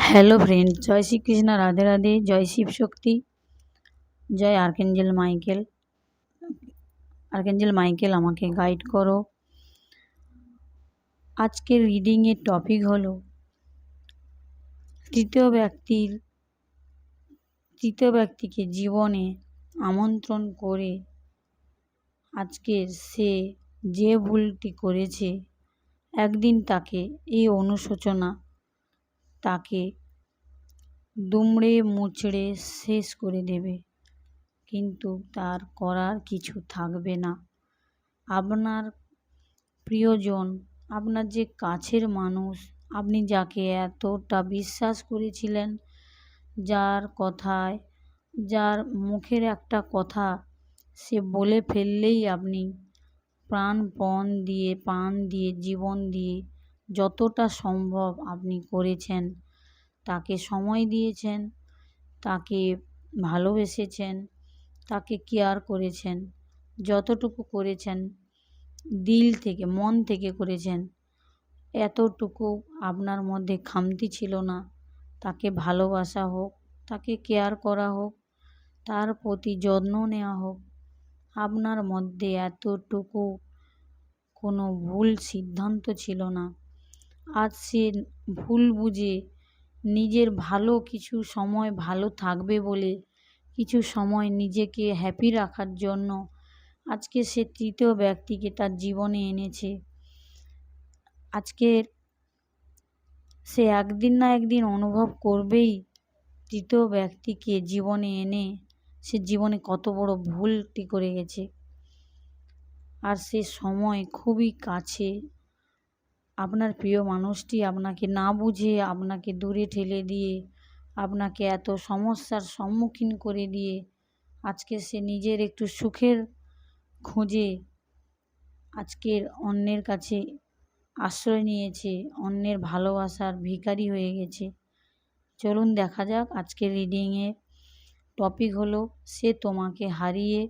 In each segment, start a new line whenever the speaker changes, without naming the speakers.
Hello friend, জয় শ্রীকৃষ্ণ, রাধে রাধে, জয় শিব শক্তি, জয় archangel Michael. Archangel Michael আমাকে guide করো। আজকের রিডিংয়ের টপিক হলো তৃতীয় ব্যক্তিকে জীবনে আমন্ত্রণ করে আজকে সে যে ভুলটি করেছে একদিন তাকে এই অনুশোচনা তাকে দুমড়ে মুচড়ে শেষ করে দেবে, কিন্তু তার করার কিছু থাকবে না। আপনার প্রিয়জন, আপনার যে কাছের মানুষ, আপনি যাকে এতটা বিশ্বাস করেছিলেন, যার মুখের একটা কথা সে বলে ফেললেই আপনি প্রাণ দিয়ে জীবন দিয়ে যতটা সম্ভব আপনি করেছেন, তাকে সময় দিয়েছেন, তাকে ভালোবেসেছেন, তাকে কেয়ার করেছেন, যতটুকু করেছেন দিল থেকে মন থেকে করেছেন, এতটুকু আপনার মধ্যে খামতি ছিল না। তাকে ভালোবাসা হোক, তাকে কেয়ার করা হোক, তার প্রতি যত্ন নেওয়া হোক, আপনার মধ্যে এতটুকু কোনো ভুল সিদ্ধান্ত ছিল না। আজ সে ভুল বুঝে নিজের কিছু সময় ভালো থাকবে বলে, কিছু সময় নিজেকে হ্যাপি রাখার জন্য আজকে সে তৃতীয় ব্যক্তিকে তার জীবনে এনেছে। আজকের সে একদিন না একদিন অনুভব করবেই তৃতীয় ব্যক্তিকে জীবনে এনে সে জীবনে কত বড় ভুলটি করে গেছে। আর সে সময় খুবই কাছে। আপনার প্রিয় মানুষটি আপনাকে না বুঝে আপনাকে দূরে ঠেলে দিয়ে, আপনাকে এত সমস্যার সম্মুখীন করে দিয়ে আজকে সে নিজের একটু সুখের খোঁজে আজকের অন্যের কাছে আশ্রয় নিয়েছে, অন্যের ভালোবাসার ভিখারি হয়ে গেছে। চলুন দেখা যাক আজকের রিডিংয়ে টপিক হলো সে তোমাকে হারিয়ে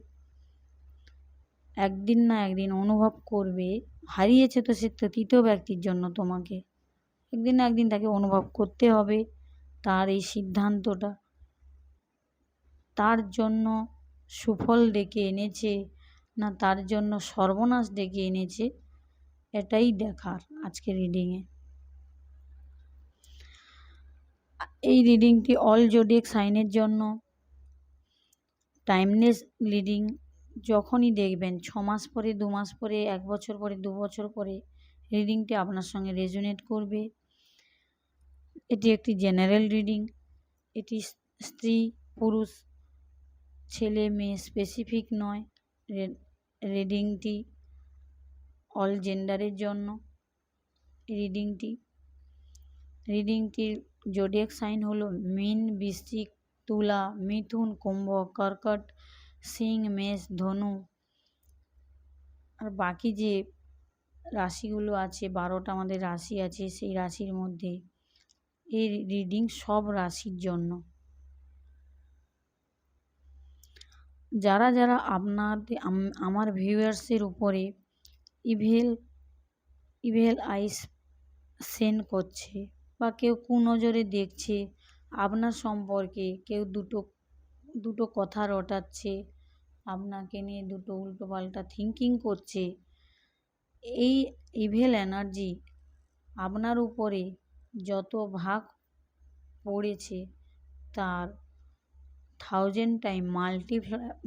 একদিন না একদিন অনুভব করবে। হারিয়েছে তো সে তৃতীয় ব্যক্তির জন্য, তোমাকে একদিন না একদিন তাকে অনুভব করতে হবে। তার এই সিদ্ধান্তটা তার জন্য সুফল ডেকে এনেছে না তার জন্য সর্বনাশ ডেকে এনেছে, এটাই দেখার আজকের রিডিংয়ে। এই রিডিংটি অল জোডিয়াক সাইনের জন্য টাইমলেস রিডিং। যখনই দেখবেন 6 মাস পরে, 2 মাস পরে, 1 বছর পরে, 2 বছর পরে রিডিংটি আপনার সঙ্গে রেজোনেট করবে। এটি একটি জেনারেল রিডিং। এটি স্ত্রী পুরুষ ছেলে মেয়ে স্পেসিফিক নয়। রিডিংটি অল জেন্ডারের জন্য। রিডিংটির জোডিয়াক সাইন হলো মীন, বৃশ্চিক, তুলা, মিথুন, কুম্ভ, কর্কট, সিংহ, মেষ, ধনু। আর বাকি যে রাশিগুলো আছে, 12টা আমাদের রাশি আছে, সেই রাশির মধ্যে এই রিডিং সব রাশির জন্য। যারা আমার ভিউয়ার্সের উপরে ইভেল আইস সেন্ড করছে বা কেউ কুনজরে দেখছে আপনার সম্পর্কে, কেউ দুটো কথা রটাচ্ছে, আপনাকে নিয়ে দুটো উল্টোপাল্টা থিঙ্কিং করছে, এই ইভেল এনার্জি আপনার উপরে যত ভাগ পড়েছে তার 1000 টাইম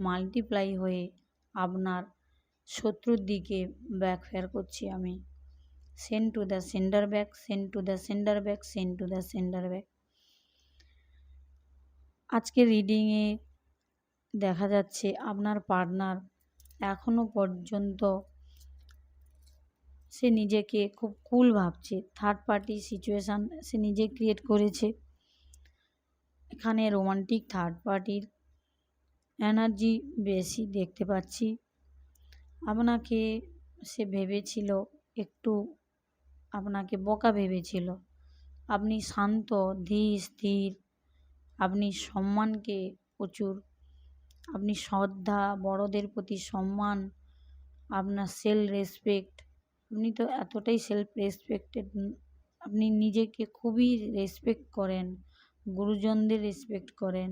মাল্টিপ্লাই হয়ে আপনার শত্রুর দিকে ব্যাকফায়ার করছি আমি। Send to the sender back, send to the sender back, send to the sender back. আজকের রিডিংয়ে দেখা যাচ্ছে আপনার পার্টনার এখনো পর্যন্ত সে নিজেকে খুব কুল ভাবছে। থার্ড পার্টি সিচুয়েশান সে নিজে ক্রিয়েট করেছে। এখানে রোমান্টিক থার্ড পার্টির এনার্জি বেশি দেখতে পাচ্ছি। আপনাকে সে ভেবেছিল একটু, আপনাকে বোকা ভেবেছিল। আপনি শান্ত, ধীর স্থির, আপনি সম্মানকে প্রচুর, আপনি শ্রদ্ধা, বড়দের প্রতি সম্মান, আপনার সেলফ রেসপেক্ট, আপনি তো এতটাই সেলফ রেসপেক্টেড আপনি নিজেকে খুবই রেসপেক্ট করেন, গুরুজনদের রেসপেক্ট করেন।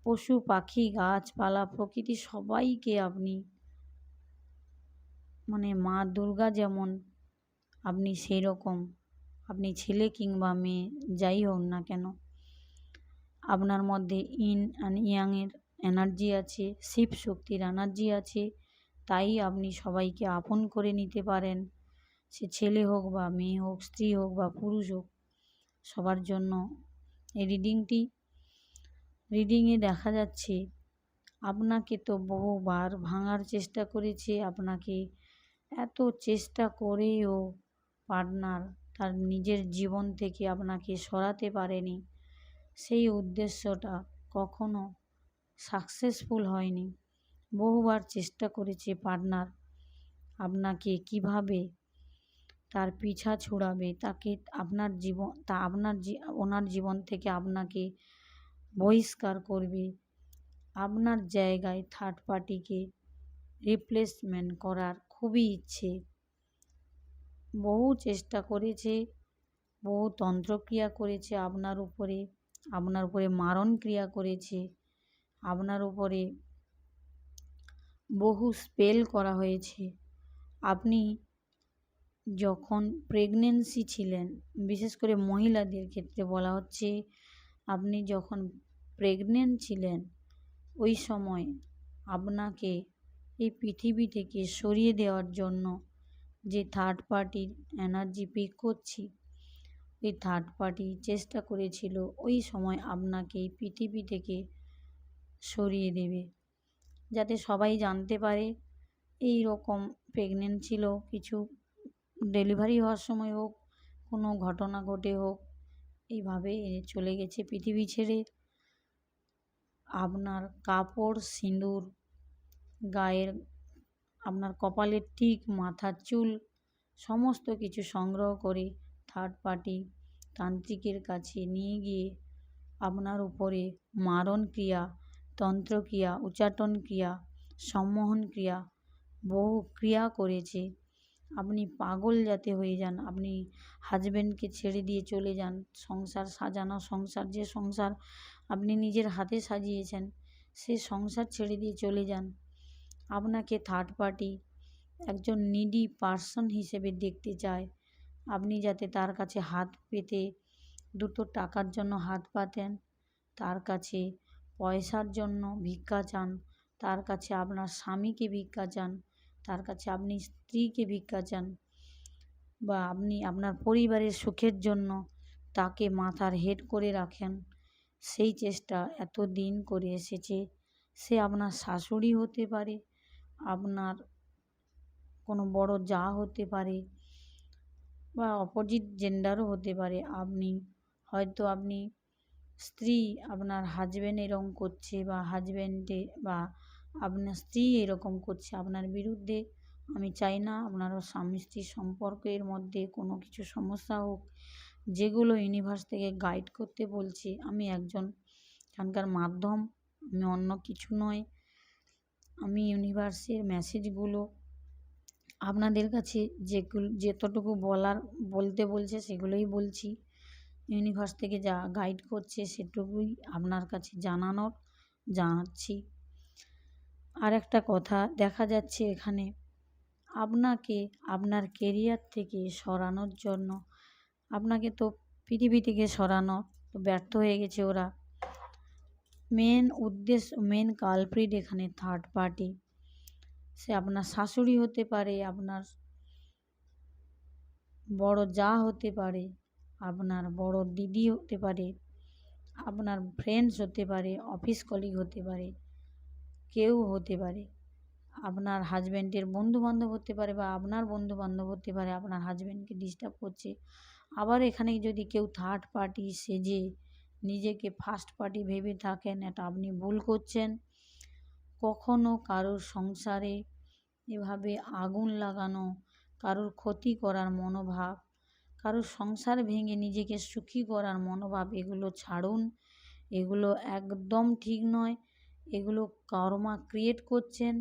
পশু পাখি গাছপালা প্রকৃতি সবাইকে আপনি মানে মা দুর্গা যেমন আপনি সেই রকম, আপনি ছেলে কিংবা মেয়ে যাই হোক না কেন, আপনার মধ্যে ইন অ্যান্ড ইয়াংয়ের এনার্জি আছে, শিব শক্তির এনার্জি আছে, তাই আপনি সবাইকে আপন করে নিতে পারেন। সে ছেলে হোক বা মেয়ে হোক, স্ত্রী হোক বা পুরুষ হোক, সবার জন্য এই রিডিংয়ে দেখা যাচ্ছে আপনাকে তো বহুবার ভাঙার চেষ্টা করেছে, আপনাকে এত চেষ্টা করেও পার্টনার তার নিজের জীবন থেকে আপনাকে সরাতে পারেনি। সেই উদ্দেশ্যটা কখনো সাকসেসফুল হয়নি। বহুবার চেষ্টা করেছে পার্টনার আপনাকে কিভাবে তার পিছা ছুড়াবে, তাকে আপনার জীবন ওনার জীবন থেকে আপনাকে বহিষ্কার করবে, আপনার জায়গায় থার্ড পার্টিকে রিপ্লেসমেন্ট করার খুবই ইচ্ছে। বহু চেষ্টা করেছে, বহু তন্ত্রক্রিয়া করেছে আপনার উপরে মারণ ক্রিয়া করেছে, আপনার উপরে বহু স্পেল করা হয়েছে। আপনি যখন প্রেগনেন্সি ছিলেন, বিশেষ করে মহিলাদের ক্ষেত্রে বলা হচ্ছে, আপনি যখন প্রেগনেন্ট ছিলেন ওই সময় আপনাকে এই পৃথিবী থেকে সরিয়ে দেওয়ার জন্য যে থার্ড পার্টির এনার্জি পিক করছি, ওই থার্ড পার্টি চেষ্টা করেছিল ওই সময় আপনাকে এই পৃথিবী থেকে সরিয়ে দেবে, যাতে সবাই জানতে পারে এই রকম প্রেগনেন্ট ছিল, কিছু ডেলিভারি হওয়ার সময় হোক, কোনো ঘটনা ঘটে হোক, এইভাবে চলে গেছে পৃথিবী ছেড়ে। আপনার কাপড়, সিঁদুর, গায়ের আপনার কপালের টিক, মাথার চুল সমস্ত কিছু সংগ্রহ করে থার্ড পার্টি তান্ত্রিকের কাছে নিয়ে গিয়ে আপনার উপরে মারণ ক্রিয়া, তন্ত্রক্রিয়া, উচ্চাটন ক্রিয়া, সম্মোহন ক্রিয়া, বহু ক্রিয়া করেছে। আপনি পাগল যাতে হয়ে যান, আপনি হাজব্যান্ডকে ছেড়ে দিয়ে চলে যান, সংসার সাজানো সংসার, যে সংসার আপনি নিজের হাতে সাজিয়েছেন সে সংসার ছেড়ে দিয়ে চলে যান। আপনাকে থার্ড পার্টি একজন নিডি পার্সন হিসেবে দেখতে চায়, আপনি যাতে তার কাছে হাত পেতে দুটো টাকার জন্য হাত পাতেন, তার কাছে পয়সার জন্য ভিক্ষা চান, তার কাছে আপনার স্বামীকে ভিক্ষা চান, তার কাছে আপনি স্ত্রীকে ভিক্ষা চান, বা আপনি আপনার পরিবারের সুখের জন্য তাকে মাথার হেড করে রাখেন, সেই চেষ্টা এতদিন করে এসেছে। সে আপনার শাশুড়ি হতে পারে, আপনার কোনো বড় জা হতে পারে, বা অপোজিট জেন্ডারও হতে পারে। আপনি স্ত্রী, আপনার হাজব্যান্ড এরকম করছে, বা বা আপনার স্ত্রী এরকম করছে আপনার বিরুদ্ধে। আমি চাই না আপনারও স্বামী স্ত্রীর সম্পর্কের মধ্যে কোনো কিছু সমস্যা হোক। যেগুলো ইউনিভার্স থেকে গাইড করতে বলছে, আমি একজন এখানকার মাধ্যম, আমি অন্য কিছু নয়। আমি ইউনিভার্সের মেসেজগুলো আপনাদের কাছে যতটুকু বলতে বলছে সেগুলোই বলছি। ইউনিভার্স থেকে যা গাইড করছে সেটুকুই আপনার কাছে জানাচ্ছি। আর একটা কথা দেখা যাচ্ছে এখানে, আপনাকে আপনার কেরিয়ার থেকে সরানোর জন্য, আপনাকে তো পৃথিবী থেকে সরানো তো ব্যর্থ হয়ে গেছে ওরা। মেন কালপ্রিট এখানে থার্ড পার্টি। সে আপনার শাশুড়ি হতে পারে, আপনার বড় জা হতে পারে, আপনার বড় দিদি হতে পারে, আপনার ফ্রেন্ডস হতে পারে, অফিস কলিগ হতে পারে, কেউ হতে পারে, আপনার হাজব্যান্ডের বন্ধুবান্ধব হতে পারে, বা আপনার বন্ধুবান্ধব হতে পারে আপনার হাজব্যান্ডকে ডিস্টার্ব করছে। আবার এখানে যদি কেউ থার্ড পার্টি সেজে নিজেকে ফার্স্ট পার্টি ভেবে থাকেন, এটা আপনি ভুল করছেন। কখনো কারোর সংসারে এভাবে আগুন লাগানো, কারোর ক্ষতি করার মনোভাব, কারোর সংসার ভেঙে নিজেকে সুখী করার মনোভাব, এগুলো ছাড়ুন। এগুলো একদম ঠিক নয়। এগুলো কর্মা ক্রিয়েট করছেন,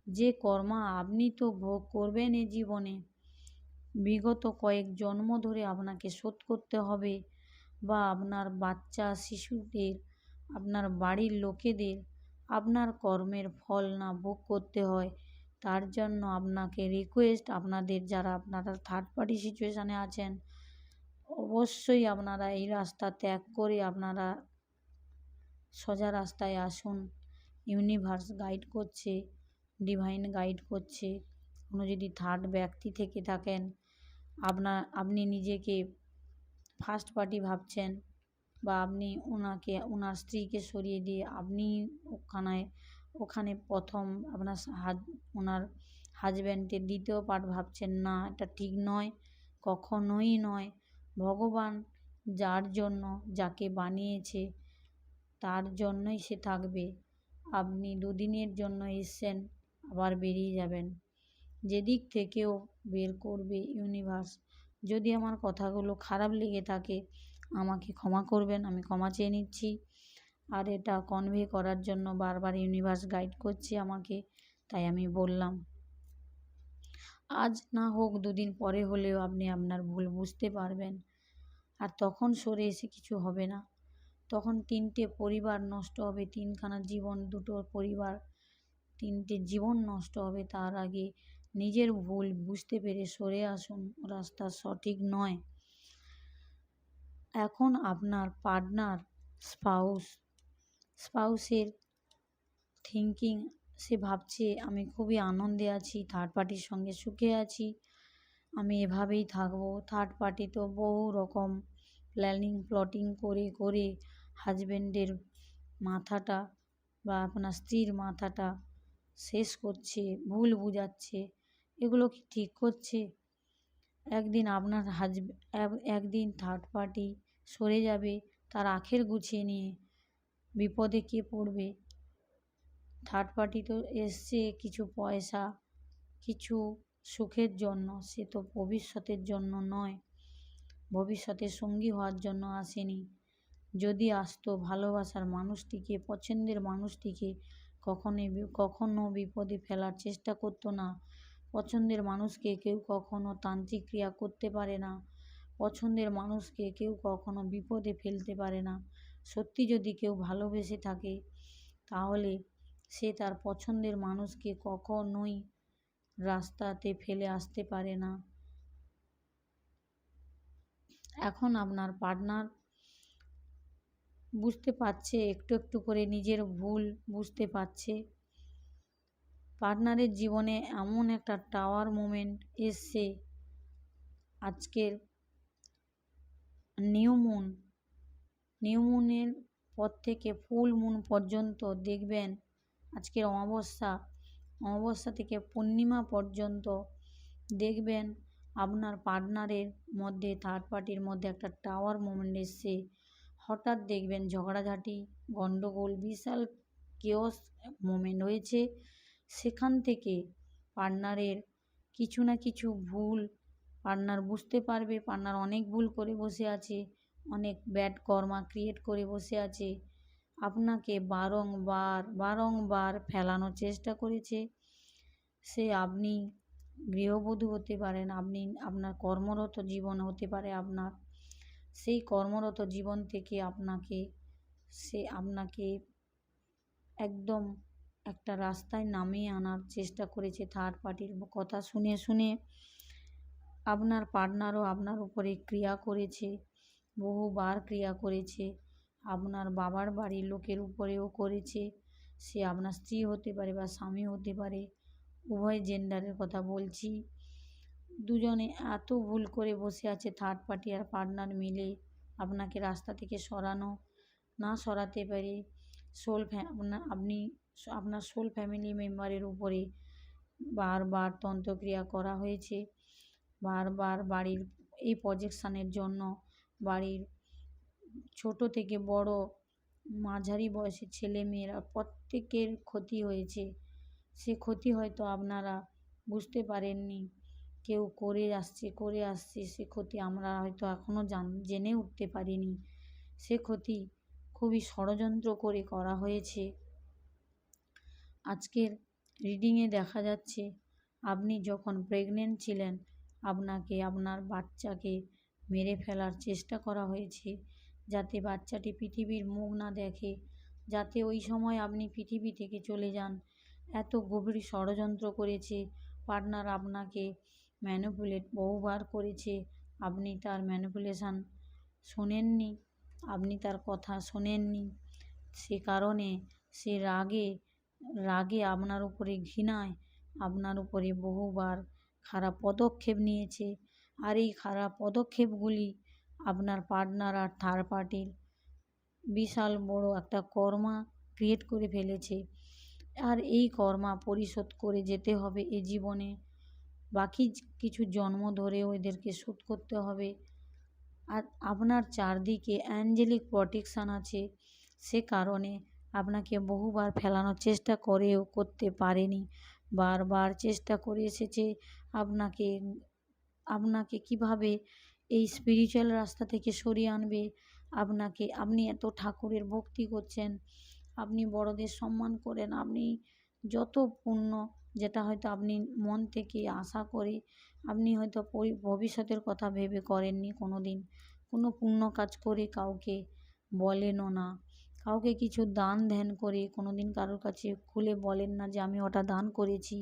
যে কর্মা আপনি তো ভোগ করবেন এ জীবনে। বিগত কয়েক জন্ম ধরে আপনাকে শোধ করতে হবে, বা আপনার বাচ্চা শিশুদের, আপনার বাড়ির লোকেদের আপনার কর্মের ফল না ভোগ করতে হয়, তার জন্য আপনাকে রিকোয়েস্ট, আপনাদের যারা আপনারা থার্ড পার্টি সিচুয়েশানে আছেন, অবশ্যই আপনারা এই রাস্তা ত্যাগ করে আপনারা সোজা রাস্তায় আসুন। ইউনিভার্স গাইড করছে, ডিভাইন গাইড করছে। কোনো যদি থার্ড ব্যক্তি থেকে থাকেন, আপনি নিজেকে ফার্স্ট পার্টি ভাবছেন, বা আপনি ওনার স্ত্রীকে সরিয়ে দিয়ে আপনি ওখানে প্রথম আপনার ওনার হাজব্যান্ডের দ্বিতীয় পার্ট ভাবছেন, না এটা ঠিক নয়, কখনোই নয়। ভগবান যার জন্য যাকে বানিয়েছে তার জন্যই সে থাকবে। আপনি দুদিনের জন্য এসছেন, আবার বেরিয়ে যাবেন। যেদিক থেকেও বের করবে ইউনিভার্স। যদি আমার কথাগুলো খারাপ লেগে থাকে আমাকে ক্ষমা করবেন, আমি ক্ষমা চেয়ে নিচ্ছি। আর এটা কনভে করার জন্য বারবার ইউনিভার্স গাইড করছে আমাকে, তাই আমি বললাম। আজ না হোক দুদিন পরে হলেও আপনি আপনার ভুল বুঝতে পারবেন, আর তখন সরে এসে কিছু হবে না। তখন 3টে পরিবার নষ্ট হবে, 3খানা জীবন, 2টো পরিবার, 3টে জীবন নষ্ট হবে। তার আগে নিজের ভুল বুঝতে পেরে সরে আসুন, রাস্তা সঠিক নয়। এখন আপনার পার্টনার, স্পাউসের থিঙ্কিং, সে ভাবছে আমি খুবই আনন্দে আছি, থার্ড পার্টির সঙ্গে সুখে আছি, আমি এভাবেই থাকবো। থার্ড পার্টি তো বহু রকম প্লটিং করে করে হাজব্যান্ডের মাথাটা বা আপনার স্ত্রীর মাথাটা শেষ করছে, ভুল বুঝাচ্ছে। এগুলো কি ঠিক করছে? একদিন থার্ড পার্টি সরে যাবে, তার আখের গুছিয়ে নিয়ে বিপদে কে পড়বে? থার্ড পার্টি তো এসছে কিছু পয়সা, কিছু সুখের জন্য, সে তো ভবিষ্যতের জন্য নয়, ভবিষ্যতের সঙ্গী হওয়ার জন্য আসেনি। যদি আসতো ভালোবাসার মানুষটিকে, পছন্দের মানুষটিকে কখনো বিপদে ফেলার চেষ্টা করতো না। পছন্দের মানুষকে কেউ কখনো তান্ত্রিক ক্রিয়া করতে পারে না, পছন্দের মানুষকে কেউ কখনো বিপদে ফেলতে পারে না। সত্যি যদি কেউ ভালোবেসে থাকে তাহলে সে তার পছন্দের মানুষকে কখনোই রাস্তাতে ফেলে আসতে পারে না। এখন আপনার পার্টনার বুঝতে পারছে, একটু একটু করে নিজের ভুল বুঝতে পারছে। পার্টনারের জীবনে এমন একটা টাওয়ার মোমেন্ট এসছে, আজকের নিউ মুনের পর থেকে ফুল মুন পর্যন্ত দেখবেন, আজকের অমাবস্যা থেকে পূর্ণিমা পর্যন্ত দেখবেন আপনার পার্টনারের মধ্যে, থার্ড পার্টির মধ্যে একটা টাওয়ার মোমেন্ট এসছে। হঠাৎ দেখবেন ঝগড়াঝাটি, গণ্ডগোল, বিশাল কেওস মোমেন্ট হয়েছে। সেখান থেকে পার্টনারের কিছু না কিছু ভুল পার্টনার বুঝতে পারবে। পার্টনার অনেক ভুল করে বসে আছে, অনেক ব্যাড কর্মা ক্রিয়েট করে বসে আছে, আপনাকে বারংবার ফেলানোর চেষ্টা করেছে। আপনি গৃহবধূ হতে পারেন, আপনার কর্মরত জীবন হতে পারে আপনার। সেই কর্মরত জীবন থেকে আপনাকে একদম একটা রাস্তায় নামিয়ে আনার চেষ্টা করেছে। থার্ড পার্টির কথা শুনে শুনে আপনার পার্টনারও আপনার উপরে ক্রিয়া করেছে, বহুবার ক্রিয়া করেছে। আপনার বাবার বাড়ির লোকের উপরেও করেছে। সে আপনার স্ত্রী হতে পারে বা স্বামী হতে পারে, উভয় জেন্ডারের কথা বলছি। দুজনে এত ভুল করে বসে আছে, থার্ড পার্টি আর পার্টনার মিলে আপনাকে রাস্তা থেকে না সরাতে পারে আপনার সোল ফ্যামিলি মেম্বারের উপরে বারবার তন্ত্রক্রিয়া করা হয়েছে। বারবার বাড়ির এই প্রজেকশানের জন্য বাড়ির ছোট থেকে বড়, মাঝারি বয়সের ছেলেমেয়েরা প্রত্যেকের ক্ষতি হয়েছে। সে ক্ষতি হয়তো আপনারা বুঝতে পারেননি, কেউ করে আসছে সে ক্ষতি আমরা হয়তো এখনও জেনে উঠতে পারিনি। সে ক্ষতি খুবই ষড়যন্ত্র করে করা হয়েছে। আজকের রিডিংয়ে দেখা যাচ্ছে আপনি যখন প্রেগনেন্ট ছিলেন আপনাকে আপনার বাচ্চাকে মেরে ফেলার চেষ্টা করা হয়েছে, যাতে বাচ্চাটি পৃথিবীর মুখ না দেখে, যাতে ওই সময় আপনি পৃথিবী থেকে চলে যান। এত গভীর ষড়যন্ত্র করেছে পার্টনার, আপনাকে ম্যানিপুলেট বহুবার করেছে। আপনি তার ম্যানিপুলেশন শোনেননি, আপনি তার কথা শোনেননি। সে কারণে সে রাগে রাগে আপনার উপরে ঘৃণায় আপনার উপরে বহুবার খারাপ পদক্ষেপ নিয়েছে। আর এই খারাপ পদক্ষেপগুলি আপনার পার্টনার আর থার্ড পার্টির বিশাল বড় একটা কর্মা ক্রিয়েট করে ফেলেছে। আর এই কর্মা পরিশোধ করে যেতে হবে এ জীবনে, বাকি কিছু জন্ম ধরেও এদেরকে শোধ করতে হবে। আর আপনার চারদিকে অ্যাঞ্জেলিক প্রোটেকশান আছে, সে কারণে আপনাকে বহুবার ফেলানোর চেষ্টা করেও করতে পারেনি। বারবার চেষ্টা করে এসেছে আপনাকে আপনাকে কিভাবে এই স্পিরিচুয়াল রাস্তা থেকে সরিয়ে আনবে। আপনি এত ঠাকুরের ভক্তি করছেন, আপনি বড়দের সম্মান করেন, আপনি যত পুণ্য, যেটা হয়তো আপনি মন থেকে আশা করে আপনি হয়তো ভবিষ্যতের কথা ভেবে করেননি কোনো দিন, কোনো পুণ্য কাজ করে কাউকে বলেনও না, কাউকে কিছু দান ধ্যান করে কোনো দিন কারোর কাছে খুলে বলেন না যে আমি ওটা দান করেছি,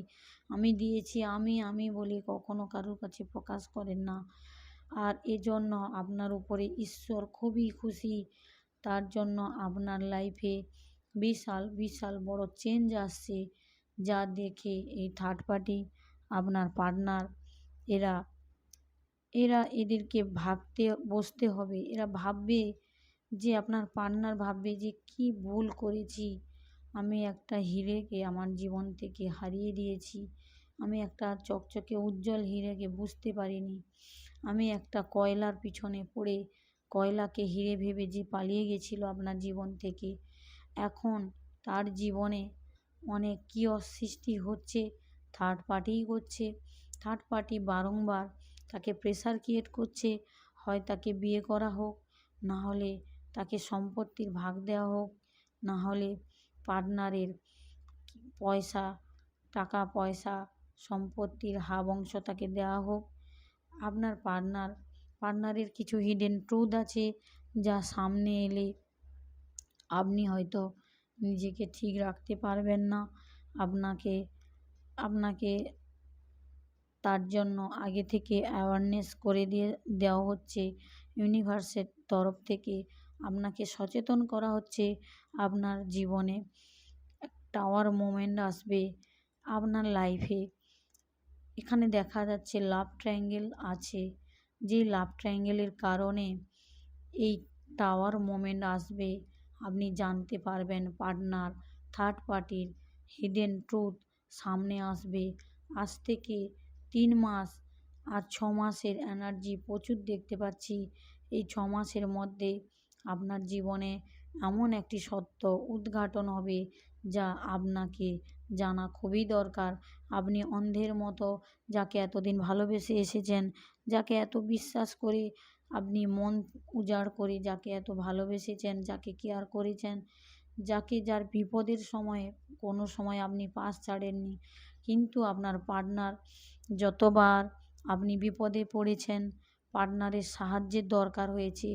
আমি দিয়েছি, আমি বলে কখনো কারোর কাছে প্রকাশ করেন না। আর এজন্য আপনার উপরে ঈশ্বর খুবই খুশি। তার জন্য আপনার লাইফে বিশাল বিশাল বড় চেঞ্জ আসছে, যা দেখে এই থার্ড পার্টি আপনার পার্টনার এরা এরা এদেরকে ভাবতে বসতে হবে। এরা ভাববে যে আপনার পার্টনার ভাববে যে কি ভুল করেছি, আমি একটা হিরেকে আমার জীবন থেকে হারিয়ে দিয়েছি, আমি একটা চকচকে উজ্জ্বল হিরেকে বুঝতে পারিনি, আমি একটা কয়লার পিছনে পড়ে কয়লাকে হিরে ভেবে যে পালিয়ে গেছিল আপনার জীবন থেকে, এখন তার জীবনে অনেক কিয়স সৃষ্টি হচ্ছে, থার্ড পার্টিই করছে। থার্ড পার্টি বারংবার তাকে প্রেশার ক্রিয়েট করছে, হয় তাকে বিয়ে করা হোক, না হলে তাকে সম্পত্তির ভাগ দেওয়া হোক, না হলে পার্টনারের পয়সা, টাকা পয়সা, সম্পত্তির হাফ অংশ তাকে দেওয়া হোক। আপনার পার্টনারের কিছু হিডেন ট্রুথ আছে, যা সামনে এলে আপনি হয়তো নিজেকে ঠিক রাখতে পারবেন না। আপনাকে আপনাকে তার জন্য আগে থেকে অ্যাওয়ারনেস করে দেওয়া হচ্ছে, ইউনিভার্সের তরফ থেকে আপনাকে সচেতন করা হচ্ছে। আপনার জীবনে টাওয়ার মোমেন্ট আসবে আপনার লাইফে। এখানে দেখা যাচ্ছে লাভ ট্রায়াঙ্গেল আছে, যে লাভ ট্রায়াঙ্গেলের কারণে এই টাওয়ার মোমেন্ট আসবে। আপনি জানতে পারবেন পার্টনার থার্ড পার্টির হিডেন ট্রুথ সামনে আসবে। আজ থেকে 3 মাস আর 6 মাসের এনার্জি প্রচুর দেখতে পাচ্ছি। এই 6 মাসের মধ্যে আপনার জীবনে এমন একটি সত্য উদ্ঘাটন হবে, যা আপনাকে জানা খুবই দরকার। আপনি অন্ধের মতো যাকে এতদিন ভালোবেসে এসেছেন, যাকে এত বিশ্বাস করে আপনি মন উজাড় করে যাকে এত ভালোবেসেছেন, যাকে কেয়ার করেছেন, যার বিপদের সময়ে কোনো সময় আপনি পাশ ছাড়েননি, কিন্তু আপনার পার্টনার যতবার আপনি বিপদে পড়েছেন, পার্টনারের সাহায্যের দরকার হয়েছে,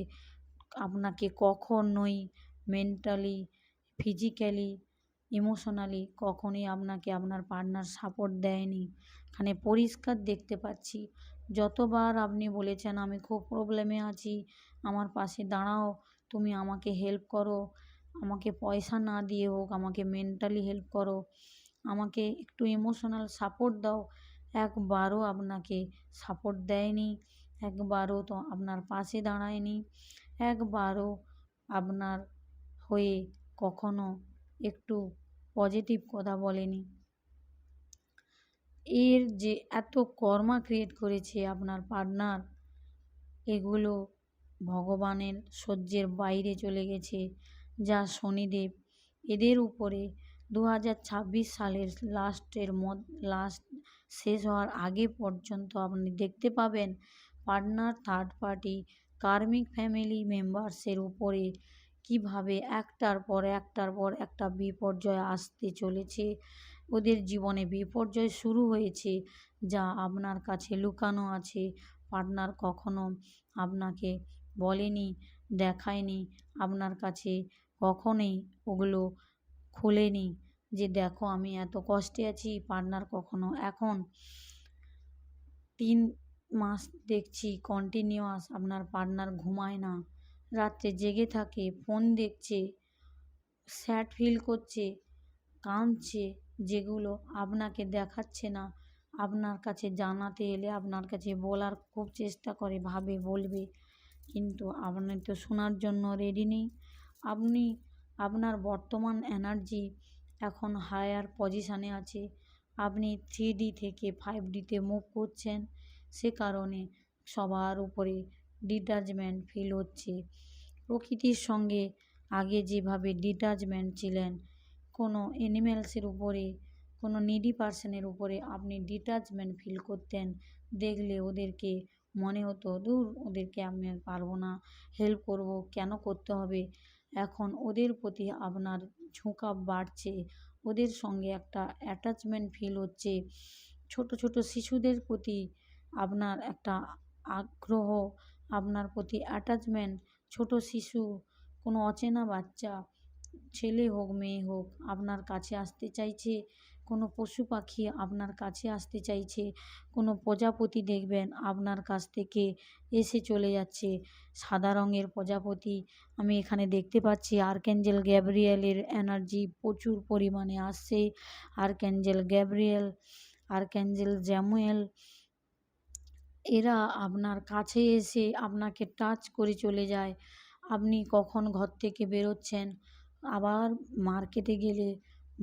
আপনাকে কখনোই মেন্টালি, ফিজিক্যালি, ইমোশনালি কখনোই আপনাকে আপনার পার্টনার সাপোর্ট দেয়নি। এখানে পরিষ্কার দেখতে পাচ্ছি যতবার আপনি বলেছেন আমি খুব প্রবলেমে আছি, আমার পাশে দাঁড়াও, তুমি আমাকে হেল্প করো, আমাকে পয়সা না দিয়ে হোক আমাকে মেন্টালি হেল্প করো, আমাকে একটু ইমোশনাল সাপোর্ট দাও, একবারও আপনাকে সাপোর্ট দেয়নি, একবারও তো আপনার পাশে দাঁড়ায়নি, একবারও আপনার হয়ে কখনো একটু পজিটিভ কথা বলেনি। এর যে এত কর্মা ক্রিয়েট করেছে আপনার পার্টনার, এগুলো ভগবানের সহ্যের বাইরে চলে গেছে, যা শনিদেব এদের উপরে 2026 সালের লাস্ট শেষ হওয়ার আগে পর্যন্ত আপনি দেখতে পাবেন পার্টনার থার্ড পার্টি কার্মিক ফ্যামিলি মেম্বার্সের উপরে কিভাবে একটার পর একটা বিপর্যয় আসতে চলেছে। ওদের জীবনে বিপর্যয় শুরু হয়েছে, যা আপনার কাছে লুকানো আছে। পার্টনার কখনো আপনাকে বলেনি, দেখায়নি, আপনার কাছে কখনোই ওগুলো খোলেনি যে দেখো আমি এত কষ্টে আছি। পার্টনার কখনো এখন 3 মাস দেখছি কন্টিনিউয়াস আপনার পার্টনার ঘুমায় না, রাত্রে জেগে থাকে, ফোন দেখছে, স্যাড ফিল করছে, কাঁদছে, যেগুলো আপনাকে দেখাচ্ছে না। আপনার কাছে জানাতে এলে আপনার কাছে বলার খুব চেষ্টা করে, ভাবে বলবে, কিন্তু আপনি তো শোনার জন্য রেডি নেই। আপনি আপনার বর্তমান এনার্জি এখন হায়ার পজিশানে আছে। আপনি 3D থেকে 5Dতে মুভ করছেন, সে কারণে সবার উপরে ডিট্যাচমেন্ট ফিল হচ্ছে। প্রকৃতির সঙ্গে আগে যেভাবে ডিট্যাচমেন্ট ছিলেন, কোনো অ্যানিম্যালসের উপরে, কোনো নিডি পার্সনের উপরে আপনি ডিট্যাচমেন্ট ফিল করতেন, দেখলে ওদেরকে মনে হতো ধুর ওদেরকে আমি আর পারবো না, হেল্প করব, কেন করতে হবে। এখন ওদের প্রতি আপনার ঝোঁক বাড়ছে, ওদের সঙ্গে একটা অ্যাটাচমেন্ট ফিল হচ্ছে। ছোট ছোট শিশুদের প্রতি আপনার একটা আগ্রহ, আপনার প্রতি অ্যাটাচমেন্ট। ছোট শিশু, কোনো অচেনা বাচ্চা, ছেলে হোক মেয়ে হোক, আপনার কাছে আসতে চাইছে। কোনো পশু পাখি আপনার কাছে আসতে চাইছে। কোনো প্রজাপতি দেখবেন আপনার কাছ থেকে এসে চলে যাচ্ছে। সাদা রঙের প্রজাপতি আমি এখানে দেখতে পাচ্ছি। আর্কএঞ্জেল গ্যাব্রিয়েলের এনার্জি প্রচুর পরিমাণে আসছে। আর্কএঞ্জেল গ্যাব্রিয়েল, আর্কএঞ্জেল জ্যামুয়েল, এরা আপনার কাছে এসে আপনাকে টাচ করে চলে যায়। আপনি কখন ঘর থেকে বেরোচ্ছেন, আবার মার্কেটে গেলে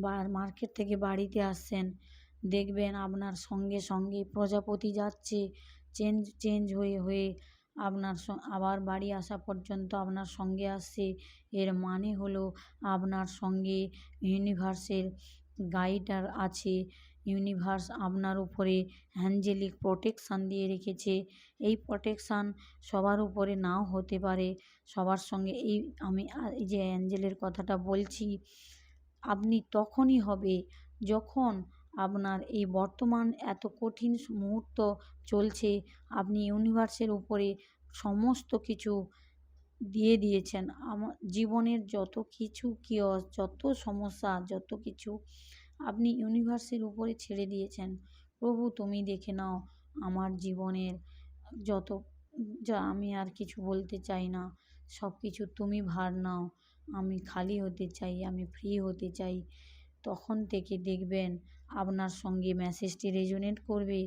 বা মার্কেট থেকে বাড়িতে আসছেন, দেখবেন আপনার সঙ্গে সঙ্গে প্রজাপতি যাচ্ছে, চেঞ্জ চেঞ্জ হয়ে হয়ে আপনার আবার বাড়ি আসা পর্যন্ত আপনার সঙ্গে আসছে। এর মানে হলো আপনার সঙ্গে ইউনিভার্সের গাইডার আছে। ইউনিভার্স আপনার উপরে অ্যাঞ্জেলিক প্রোটেকশান দিয়ে রেখেছে। এই প্রোটেকশান সবার উপরে নাও হতে পারে, সবার সঙ্গে এই আমি এই যে অ্যাঞ্জেলের কথাটা বলছি, আপনি তখনই হবে যখন আপনার এই বর্তমান এত কঠিন মুহূর্ত চলছে, আপনি ইউনিভার্সের উপরে সমস্ত কিছু দিয়ে দিয়েছেন। জীবনের যত কিছু কিয়স, যত সমস্যা, যত কিছু আপনি ইউনিভার্সের উপরে ছেড়ে দিয়েছেন। প্রভু তুমি দেখে নাও আমার জীবনের যত যা, আমি আর কিছু বলতে চাই না, সব কিছু তুমি ভার নাও। আমি খালি হতে চাই, আমি ফ্রি হতে চাই। তখন থেকে দেখবেন আপনার সঙ্গে মেসেজটি রেজোনেট করবে।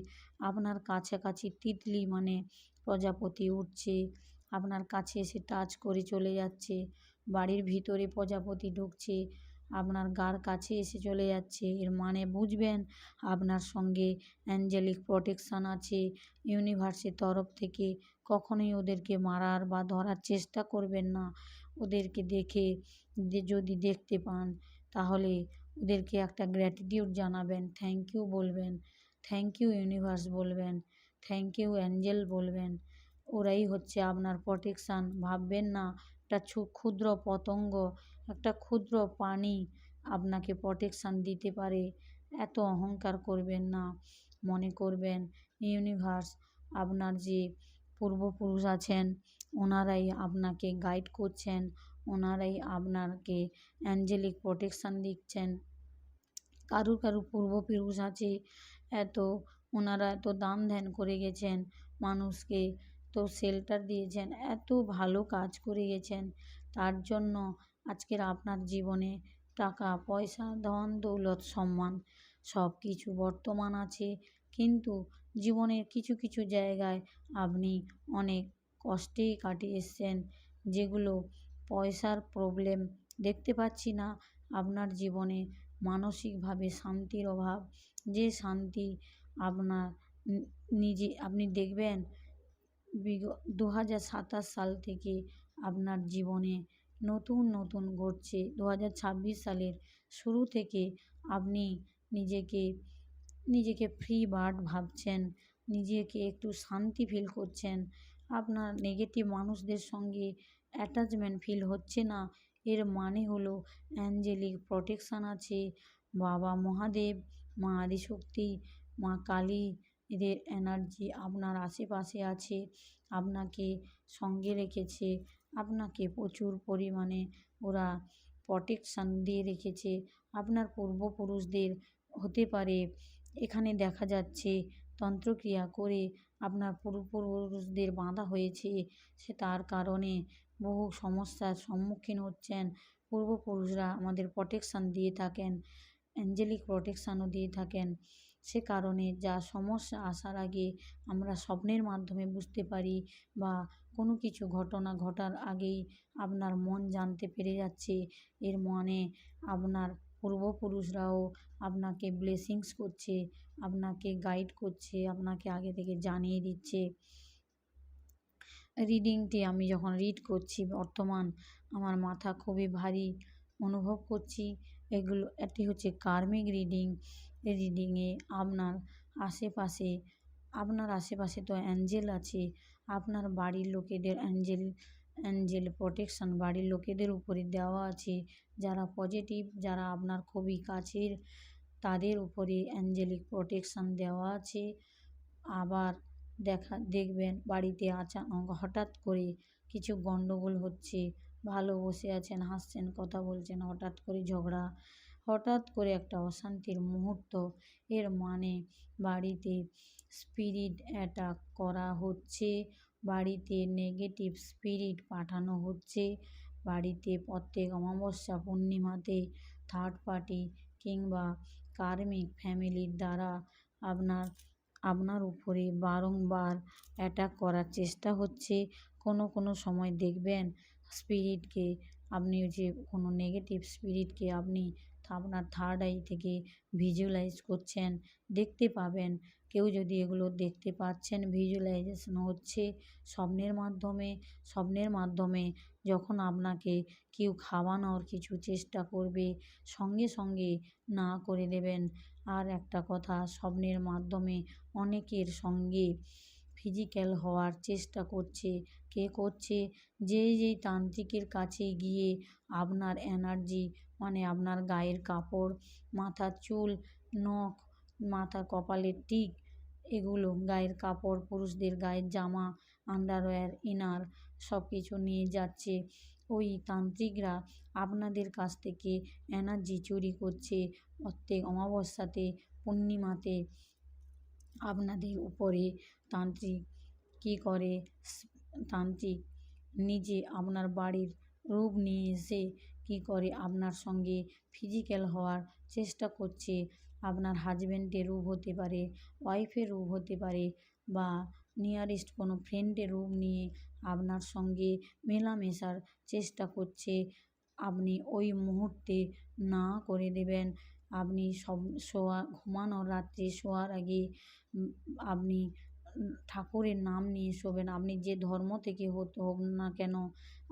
আপনার কাছাকাছি তিতলি মানে প্রজাপতি উড়ছে, আপনার কাছে এসে টাচ করে চলে যাচ্ছে। বাড়ির ভিতরে প্রজাপতি ঢুকছে, আপনার গার কাছে এসে চলে যাচ্ছে। এর মানে বুঝবেন আপনার সঙ্গে অ্যাঞ্জেলিক প্রোটেকশান আছে ইউনিভার্সের তরফ থেকে। কখনোই ওদেরকে মারার বা ধরার চেষ্টা করবেন না। ওদেরকে দেখে যদি দেখতে পান তাহলে ওদেরকে একটা গ্র্যাটিটিউড জানাবেন, থ্যাংক ইউ বলবেন, থ্যাংক ইউ ইউনিভার্স বলবেন, থ্যাংক ইউ অ্যাঞ্জেল বলবেন। ওরাই হচ্ছে আপনার প্রোটেকশান। ভাববেন না একটা ক্ষুদ্র পতঙ্গ, একটা ক্ষুদ্র প্রাণী আপনাকে প্রোটেকশান দিতে পারে, এত অহংকার করবেন না। মনে করবেন ইউনিভার্স, আপনার যে পূর্বপুরুষ আছেন ওনারাই আপনাকে গাইড করছেন, ওনারাই আপনাকে অ্যাঞ্জেলিক প্রোটেকশান দিচ্ছেন। কারুর কারুর পূর্বপুরুষ আছে, এত ওনারা এত দান ধ্যান করে গেছেন মানুষকে, তো শেল্টার দিয়েছেন, এত ভালো কাজ করে গেছেন। তার জন্য আজকের আপনার জীবনে টাকা পয়সা, ধন দৌলত, সম্মান সব কিছু বর্তমান আছে। কিন্তু জীবনের কিছু কিছু জায়গায় আপনি অনেক কষ্টেই কাটিয়ে এসছেন, যেগুলো পয়সার প্রবলেম দেখতে পাচ্ছি না আপনার জীবনে। মানসিকভাবে শান্তির অভাব, যে শান্তি আপনার নিজে আপনি দেখবেন 2027 সাল থেকে আপনার জীবনে নতুন নতুন ঘটছে। 2026 সালের শুরু থেকে আপনি নিজেকে নিজেকে ফ্রি বার্ড ভাবছেন, নিজেকে একটু শান্তি ফিল করছেন। আপনার নেগেটিভ মানুষদের সঙ্গে অ্যাটাচমেন্ট ফিল হচ্ছে না। এর মানে হলো অ্যাঞ্জেলিক প্রোটেকশান আছে, বাবা মহাদেব, মা আদিশক্তি, মা কালী এদের এনার্জি আপনার আশেপাশে আছে, আপনাকে সঙ্গে রেখেছে, আপনাকে প্রচুর পরিমাণে ওরা প্রটেকশান দিয়ে রেখেছে। আপনার পূর্বপুরুষদের হতে পারে এখানে দেখা যাচ্ছে তন্ত্রক্রিয়া করে আপনার পূর্বপুরুষদের বাঁধা হয়েছে, সে তার কারণে বহু সমস্যার সম্মুখীন হচ্ছেন। পূর্বপুরুষরা আমাদের প্রটেকশান দিয়ে থাকেন, অ্যাঞ্জেলিক প্রটেকশানও দিয়ে থাকেন। সে কারণে যা সমস্যা আসার আগে আমরা স্বপ্নের মাধ্যমে বুঝতে পারি বা কোনো কিছু ঘটনা ঘটার আগেই আপনার মন জানতে পেরে যাচ্ছে, এর মানে আপনার পূর্বপুরুষরাও আপনাকে ব্লেসিংস করছে, আপনাকে গাইড করছে, আপনাকে আগে থেকে জানিয়ে দিচ্ছে। রিডিংটি আমি যখন রিড করছি বর্তমান আমার মাথা খুবই ভারী অনুভব করছি। এটি হচ্ছে কার্মিক রিডিং। এই রিডিংয়ে আপনার আশেপাশে তো অ্যাঞ্জেল আছে, আপনার বাড়ির লোকেদের অ্যাঞ্জেল প্রটেকশান বাড়ির লোকেদের উপরে দেওয়া আছে। যারা পজিটিভ, যারা আপনার খুবই কাছের, তাদের উপরে অ্যাঞ্জেলিক প্রটেকশান দেওয়া আছে। আবার দেখবেন বাড়িতে আচানক হঠাৎ করে কিছু গণ্ডগোল হচ্ছে, ভালো বসে আছেন, হাসছেন, কথা বলছেন, হঠাৎ করে ঝগড়া, হঠাৎ করে একটা অশান্তির মুহূর্ত। এর মানে বাড়িতে স্পিরিট অ্যাটাক করা হচ্ছে, বাড়িতে নেগেটিভ স্পিরিট পাঠানো হচ্ছে। বাড়িতে প্রত্যেক অমাবস্যা পূর্ণিমাতে থার্ড পার্টি কিংবা কার্মিক ফ্যামিলির দ্বারা আপনার উপরে বারংবার অ্যাটাক করার চেষ্টা হচ্ছে। কোনো সময় দেখবেন স্পিরিটকে আপনি যে কোনো নেগেটিভ স্পিরিটকে আপনি আপনার থার্ড আই থেকে ভিজুয়ালাইজ করছেন, দেখতে পাবেন। কেউ যদি এগুলো দেখতে পাচ্ছেন, ভিজুয়ালাইজেশন হচ্ছে স্বপ্নের মাধ্যমে যখন আপনাকে কেউ খাওয়ানোর কিছু চেষ্টা করবে, সঙ্গে সঙ্গে না করে দেবেন। আর একটা কথা, স্বপ্নের মাধ্যমে অনেকের সঙ্গে ফিজিক্যাল হওয়ার চেষ্টা করছে। কে করছে? যেই তান্ত্রিকের কাছে গিয়ে আপনার এনার্জি মানে আপনার গায়ের কাপড়, মাথার চুল, নখ, মাথার কপালের টিক, এগুলো গায়ের কাপড়, পুরুষদের গায়ের জামা, আন্ডারওয়্যার, ইনার সব কিছু নিয়ে যাচ্ছে। ওই তান্ত্রিকরা আপনাদের কাছ থেকে এনার্জি চুরি করছে। প্রত্যেক অমাবস্যাতে, পূর্ণিমাতে আপনাদের উপরে তান্ত্রিক কী করে, তান্ত্রিক নিজে আপনার বাড়ির রূপ নিয়ে এসে কী করে আপনার সঙ্গে ফিজিক্যাল হওয়ার চেষ্টা করছে। আপনার হাজব্যান্ডের রূপ হতে পারে, ওয়াইফের রূপ হতে পারে বা নিয়ারেস্ট কোনো ফ্রেন্ডের রূপ নিয়ে আপনার সঙ্গে মেলামেশার চেষ্টা করছে। আপনি ওই মুহূর্তে না করে দেবেন। আপনি ঘুমানোর রাত্রে শোয়ার আগে আপনি ঠাকুরের নাম নিয়ে শোবেন। আপনি যে ধর্ম থেকে হোক না কেন,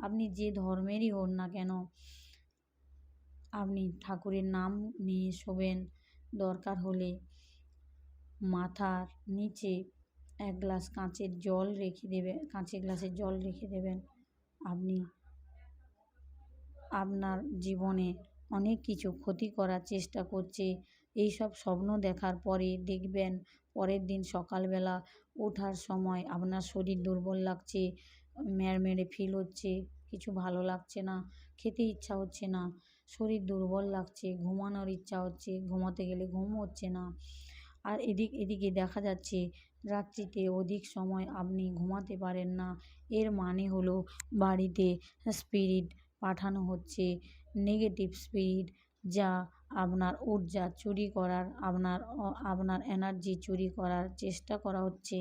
আপনি যে ধর্মেরই হন না কেন, আপনি ঠাকুরের নাম নিয়ে শোবেন। দরকার হলে মাথার নিচে এক গ্লাস কাঁচের গ্লাসের জল রেখে দেবেন। আপনি আপনার জীবনে অনেক কিছু ক্ষতি করার চেষ্টা করছে। এইসব স্বপ্ন দেখার পরে দেখবেন পরের দিন সকালবেলা ওঠার সময় আপনার শরীর দুর্বল লাগছে, ম্যাড়মেড়ে ফিল হচ্ছে, কিছু ভালো লাগছে না, খেতে ইচ্ছা হচ্ছে না, শরীর দুর্বল লাগছে, ঘুমানোর ইচ্ছা হচ্ছে, ঘুমোতে গেলে ঘুম হচ্ছে না। আর এদিকে দেখা যাচ্ছে রাত্রিতে অধিক সময় আপনি ঘুমাতে পারেন না। এর মানে হলো বাড়িতে স্পিরিট পাঠানো হচ্ছে, নেগেটিভ স্পিরিট, যা আপনার ঊর্জা চুরি করার, আপনার এনার্জি চুরি করার চেষ্টা করা হচ্ছে,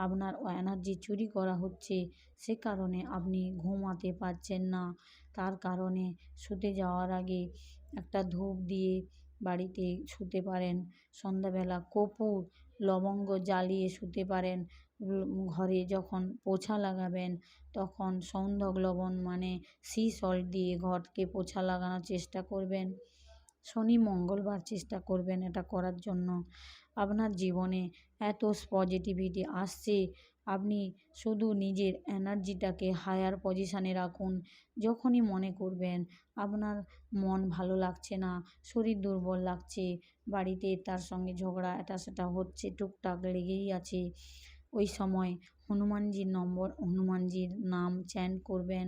আপনার এনার্জি চুরি করা হচ্ছে। সে কারণে আপনি ঘুমাতে পারছেন না। তার কারণে শুতে যাওয়ার আগে একটা ধূপ দিয়ে বাড়িতে শুতে পারেন। সন্ধ্যাবেলা কর্পূর, লবঙ্গ জ্বালিয়ে শুতে পারেন। ঘরে যখন পোছা লাগাবেন তখন সন্ধক লবণ মানে সি সল্ট দিয়ে ঘরকে পোছা লাগানোর চেষ্টা করবেন। শনি মঙ্গলবার চেষ্টা করবেন এটা করার জন্য। আপনার জীবনে এত পজিটিভিটি আসছে, আপনি শুধু নিজের এনার্জিটাকে হায়ার পজিশানে রাখুন। যখনই মনে করবেন আপনার মন ভালো লাগছে না, শরীর দুর্বল লাগছে, বাড়িতে তার সঙ্গে ঝগড়া এটা সেটা হচ্ছে, টুকটাক লেগেই আছে, ওই সময় হনুমানজির নাম চ্যান্ট করবেন।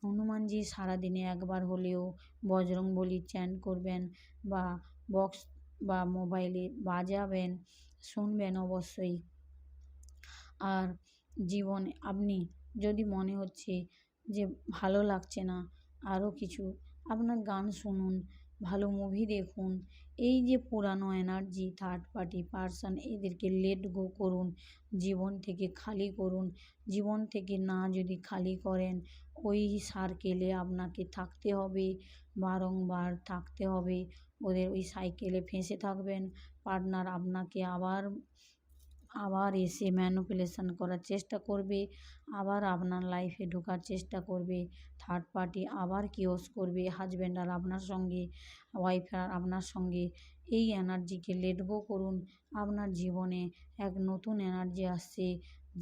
হনুমানজি সারাদিনে একবার হলেও বজরংবলী চ্যান্ট করবেন বা বক্স বা মোবাইলে বাজাবেন, শুনবেন অবশ্যই। আর জীবনে আপনি যদি মনে হচ্ছে যে ভালো লাগছে না, আরও কিছু আপনার গান শুনুন, ভালো মুভি দেখুন। এই যে পুরানো এনার্জি, থার্ড পার্টি পারসন, এদেরকে লেট গো করুন, জীবন থেকে খালি করুন। জীবন থেকে না যদি খালি করেন, ওই সার্কেলে আপনাকে থাকতে হবে, বারংবার থাকতে হবে। ওদের ওই সাইকেলে ফেঁসে থাকবেন। পার্টনার আপনাকে আবার এসে ম্যানিপুলেশন করার চেষ্টা করবে, আবার আপনার লাইফে ঢোকার চেষ্টা করবে। থার্ড পার্টি আবার কিওস করবে, হাজব্যান্ড আর আপনার সঙ্গে, ওয়াইফ আর আপনার সঙ্গে। এই এনার্জিকে লেট গো করুন। আপনার জীবনে এক নতুন এনার্জি আসছে,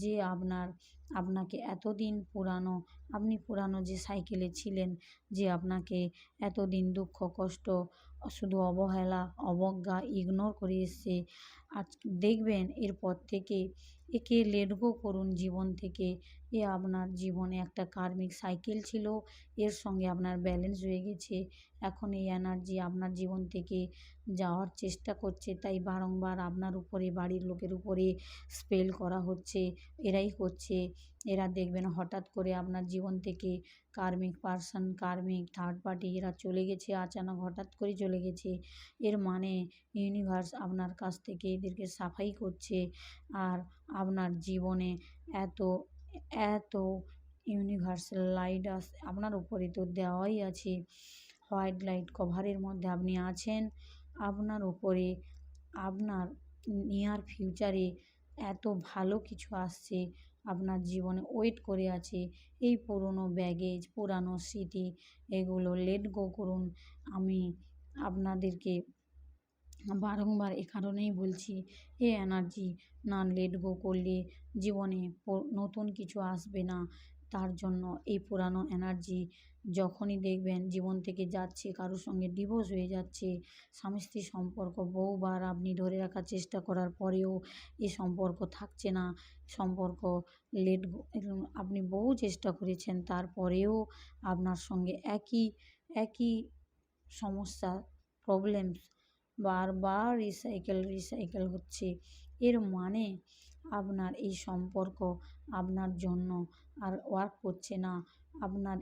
যে আপনাকে এতদিন আপনি পুরানো যে সাইকেলে ছিলেন, যে আপনাকে এতদিন দুঃখ কষ্ট, শুধু অবহেলা অবজ্ঞা ইগনোর করে এসছে, আজ দেখবেন এরপর থেকে একে লেট গো করুন জীবন থেকে। এ আপনার জীবনে একটা কার্মিক সাইকেল ছিল, এর সঙ্গে আপনার ব্যালেন্স হয়ে গেছে। এখন এই এনার্জি আপনার জীবন থেকে যাওয়ার চেষ্টা করছে, তাই বারংবার আপনার উপরে, বাড়ির লোকের উপরে স্পেল করা হচ্ছে। এরাই করছে। এরা দেখবেন হঠাৎ করে আপনার জীবন থেকে কার্মিক পারসন, কার্মিক থার্ড পার্টি এরা চলে গেছে, আচানক হঠাৎ করে চলে গেছে। এর মানে ইউনিভার্স আপনার কাছ থেকে এদেরকে সাফাই করছে। আর আপনার জীবনে এত এত ইউনিভার্সাল লাইট আপনার উপরে তো দেওয়াই আছে। হোয়াইট লাইট কভারের মধ্যে আপনি আছেন। আপনার উপরে আপনার নিয়ার ফিউচারে এত ভালো কিছু আসছে, আপনার জীবনে ওয়েট করে আছে। এই পুরনো ব্যাগেজ, পুরানো স্মৃতি, এগুলো লেট গো করুন। আমি আপনাদেরকে বারংবার এ কারণেই বলছি, এ এনার্জি না লেট গো করলে জীবনে নতুন কিছু আসবে না। তার জন্য এই পুরানো এনার্জি যখনই দেখবেন জীবন থেকে যাচ্ছে, কারোর সঙ্গে ডিভোর্স হয়ে যাচ্ছে, স্বামী স্ত্রীর সম্পর্ক বহুবার আপনি ধরে রাখার চেষ্টা করার পরেও এ সম্পর্ক থাকছে না, সম্পর্ক লেট গো, আপনি বহু চেষ্টা করেছেন তারপরেও আপনার সঙ্গে একই একই সমস্যা, প্রবলেমস বারবার রিসাইকেল হচ্ছে। এর মানে আপনার এই সম্পর্ক আপনার জন্য আর ওয়ার্ক করছে না। আপনার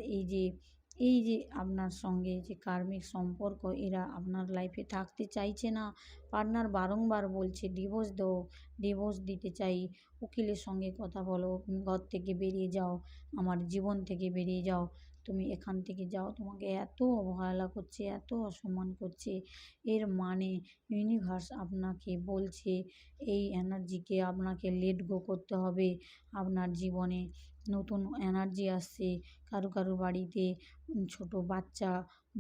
এই যে আপনার সঙ্গে যে কার্মিক সম্পর্ক, এরা আপনার লাইফে থাকতে চাইছে না। পার্টনার বারংবার বলছে ডিভোর্স দিতে চাই, উকিলের সঙ্গে কথা বলো, ঘর থেকে বেরিয়ে যাও, আমার জীবন থেকে বেরিয়ে যাও, তুমি এখান থেকে যাও, তোমাকে এত অবহেলা করছে, এত অসম্মান করছে। এর মানে ইউনিভার্স আপনাকে বলছে, এই এনার্জিকে আপনাকে লেট গো করতে হবে। আপনার জীবনে নতুন এনার্জি আসছে। কারো বাড়িতে ছোট বাচ্চা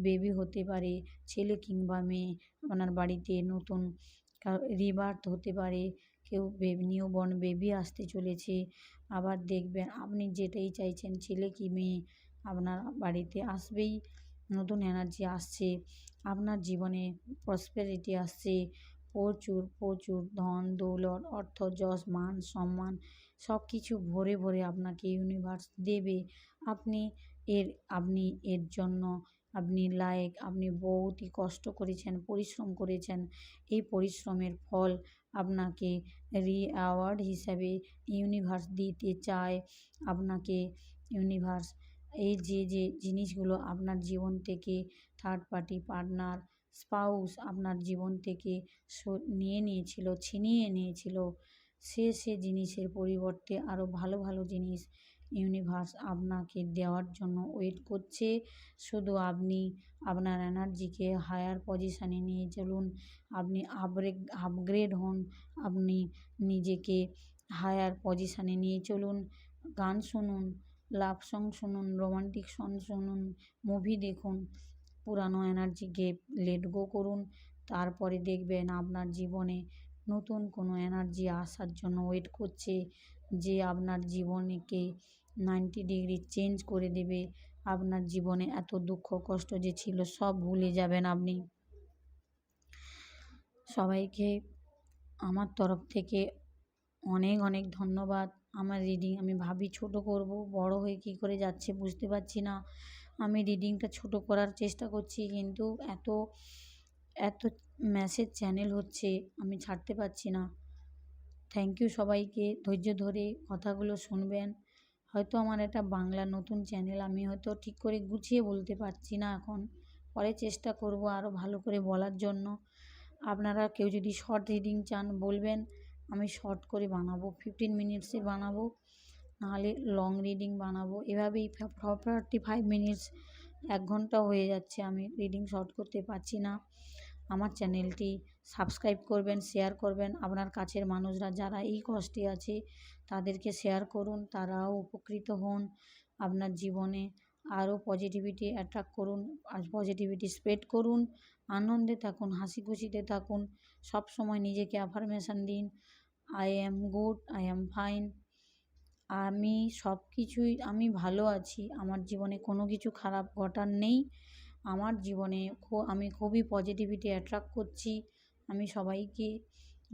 বেবি হতে পারে, ছেলে কিংবা মেয়ে। আপনার বাড়িতে নতুন রিবার্থ হতে পারে, কেউ নিউবর্ন বেবি আসতে চলেছে। আবার দেখবেন আপনি যেটাই চাইছেন, ছেলে কি মেয়ে, আপনার বাড়িতে আসবেই। নতুন এনার্জি আসছে, আপনার জীবনে প্রসপেরিটি আসছে, প্রচুর প্রচুর ধন দৌলত, অর্থ যশ মান সম্মান সব কিছু ভরে ভরে আপনাকে ইউনিভার্স দেবে। আপনি আপনি এর জন্য আপনি লায়ক। আপনি বহুতই কষ্ট করেছেন, পরিশ্রম করেছেন। এই পরিশ্রমের ফল আপনাকে রিওয়ার্ড হিসাবে ইউনিভার্স দিতে চায়। আপনাকে ইউনিভার্স এই যে জিনিসগুলো আপনার জীবন থেকে থার্ড পার্টি পার্টনার, স্পাউস আপনার জীবন থেকে নিয়ে নিয়েছিল, ছিনিয়ে নিয়েছিল, সে জিনিসের পরিবর্তে আরও ভালো ভালো জিনিস ইউনিভার্স আপনাকে দেওয়ার জন্য ওয়েট করছে। শুধু আপনি আপনার এনার্জিকে হায়ার পজিশানে নিয়ে চলুন, আপনি আপগ্রেড হন, আপনি নিজেকে হায়ার পজিশানে নিয়ে চলুন। গান শুনুন, লাভ সং শুনুন, রোমান্টিক সং শুনুন, মুভি দেখুন, পুরানো এনার্জিকে লেট গো করুন। তারপরে দেখবেন আপনার জীবনে নতুন কোনো এনার্জি আসার জন্য ওয়েট করছে। যে আপনার জীবনকে 90 ডিগ্রি চেঞ্জ করে দেবে। আপনার জীবনে এত দুঃখ কষ্ট যে ছিল সব ভুলে যাবেন আপনি। সবাইকে আমার তরফ থেকে অনেক অনেক ধন্যবাদ। আমার রিডিং আমি ভাবি ছোট করব, বড় হয়ে কী করে যাচ্ছে বুঝতে পারছি না। আমি রিডিংটা ছোট করার চেষ্টা করছি, কিন্তু এত এত মেসেজ চ্যানেল হচ্ছে আমি ছাড়তে পারছি না। থ্যাংক ইউ সবাইকে ধৈর্য ধরে কথাগুলো শুনবেন। হয়তো আমার এটা বাংলা নতুন চ্যানেল, আমি হয়তো ঠিক করে গুছিয়ে বলতে পারছি না এখন। পরে চেষ্টা করব আরও ভালো করে বলার জন্য। আপনারা কেউ যদি শর্ট রিডিং চান বলবেন, আমি শর্ট করে বানাবো, 15 মিনিটসের বানাবো, নাহলে লং রিডিং বানাবো। এভাবেই 45 মিনিটস 1 ঘন্টা হয়ে যাচ্ছে, আমি রিডিং শর্ট করতে পারছি না। আমার চ্যানেলটি সাবস্ক্রাইব করবেন, শেয়ার করবেন। আপনার কাছের মানুষরা যারা এই কষ্টে আছে তাদেরকে শেয়ার করুন, তারাও উপকৃত হন। আপনার জীবনে আরও পজিটিভিটি অ্যাট্রাক্ট করুন, আর পজিটিভিটি স্প্রেড করুন। আনন্দে থাকুন, হাসি খুশিতে থাকুন। সবসময় নিজেকে অ্যাফার্মেশন দিন, I am good, I am fine. আমি ভালো আছি। আমার জীবনে কোনো কিছু খারাপ ঘটার নেই। আমার জীবনে আমি খুবই পজিটিভিটি অ্যাট্রাক্ট করছি। আমি সবাইকে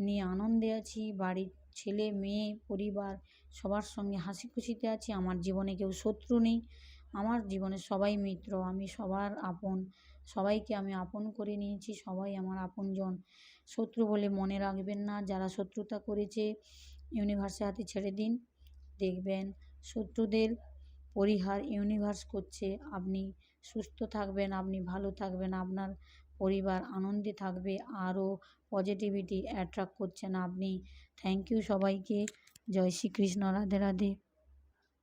নিয়ে আনন্দে আছি। বাড়ির ছেলে মেয়ে পরিবার সবার সঙ্গে হাসি খুশিতে আছি। আমার জীবনে কেউ শত্রু নেই। আমার জীবনে সবাই মিত্র। আমি সবার আপন। সবাইকে আমি আপন করে নিয়েছি। সবাই আমার আপনজন। শত্রু বলে মনে রাখবেন না। যারা শত্রুতা করেছে ইউনিভার্সের হাতে ছেড়ে দিন। দেখবেন শত্রুদের পরিহার ইউনিভার্স করছে। আপনি সুস্থ থাকবেন, আপনি ভালো থাকবেন, আপনার পরিবার আনন্দে থাকবে, আরও পজিটিভিটি অ্যাট্রাক্ট করছেন আপনি। থ্যাংক ইউ সবাইকে। জয় শ্রীকৃষ্ণ, রাধে রাধে।